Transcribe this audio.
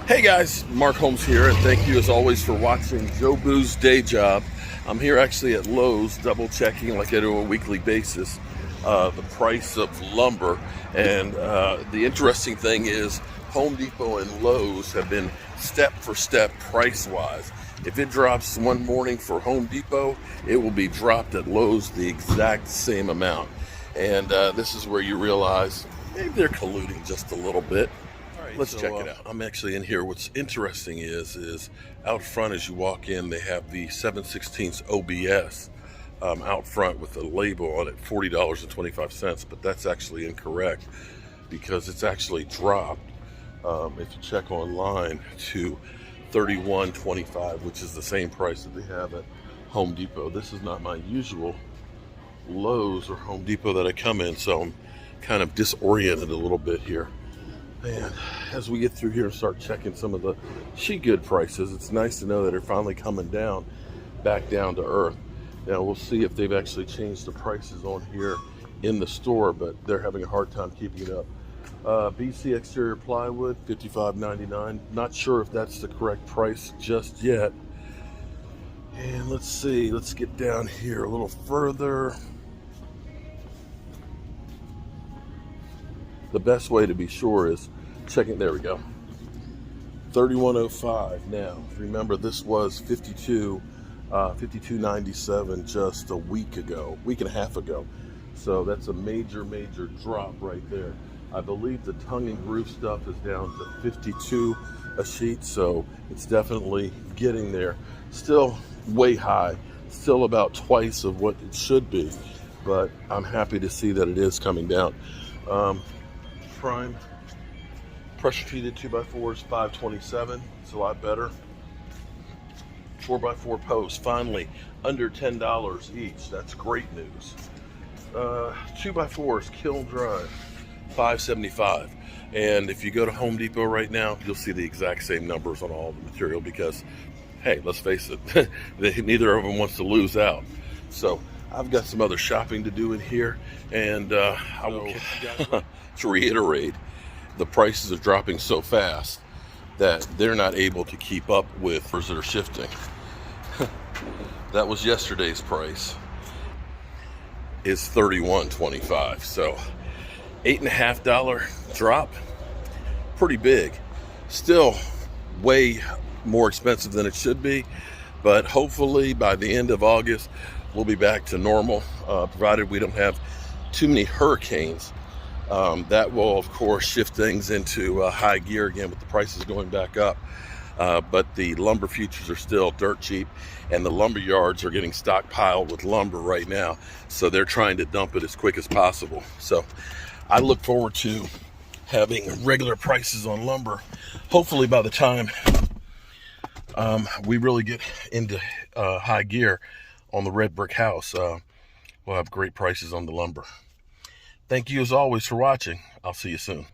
Hey guys, Mark Holmes here, and thank you as always for watching Joe Boo's Day Job. I'm here actually at Lowe's, double checking like I do on a weekly basis the price of lumber. And the interesting thing is Home Depot and Lowe's have been step for step price wise. If it drops one morning for Home Depot, it will be dropped at Lowe's the exact same amount. And this is where you realize maybe they're colluding just a little bit. Let's check it out. I'm actually in here. What's interesting is out front as you walk in, they have the 7/16 OBS out front with a label on it, $40.25, but that's actually incorrect because it's actually dropped, if you check online, to $31.25, which is the same price that they have at Home Depot. This is not my usual Lowe's or Home Depot that I come in, so I'm kind of disoriented a little bit here. And as we get through here and start checking some of the sheet good prices, it's nice to know that they're finally coming down, back down to earth. Now we'll see if they've actually changed the prices on here in the store, but they're having a hard time keeping it up. BC exterior plywood, $55.99. Not sure if that's the correct price just yet. And let's see, let's get down here a little further. The best way to be sure is checking, there we go, $31.05. Now remember, this was $52.97 just a week and a half ago, so that's a major drop right there. I believe the tongue and groove stuff is down to $52 a sheet, so it's definitely getting there. Still way high, still about twice of what it should be, but I'm happy to see that it is coming down. Prime pressure treated 2x4s, $5.27. It's a lot better. 4x4 posts, finally under $10 each. That's great news. 2x4s, kiln drive, $5.75. And if you go to Home Depot right now, you'll see the exact same numbers on all the material because, hey, let's face it, neither of them wants to lose out. So I've got some other shopping to do in here, and I will to reiterate, the prices are dropping so fast that they're not able to keep up with offers that are shifting. That was yesterday's price, is $31.25. So $8.50 drop, pretty big. Still way more expensive than it should be, but hopefully by the end of August we'll be back to normal, provided we don't have too many hurricanes. That will of course shift things into high gear again with the prices going back up, but the lumber futures are still dirt cheap, and the lumber yards are getting stockpiled with lumber right now, so they're trying to dump it as quick as possible. So I look forward to having regular prices on lumber, hopefully by the time we really get into high gear on the red brick house. We'll have great prices on the lumber. Thank you as always for watching. I'll see you soon.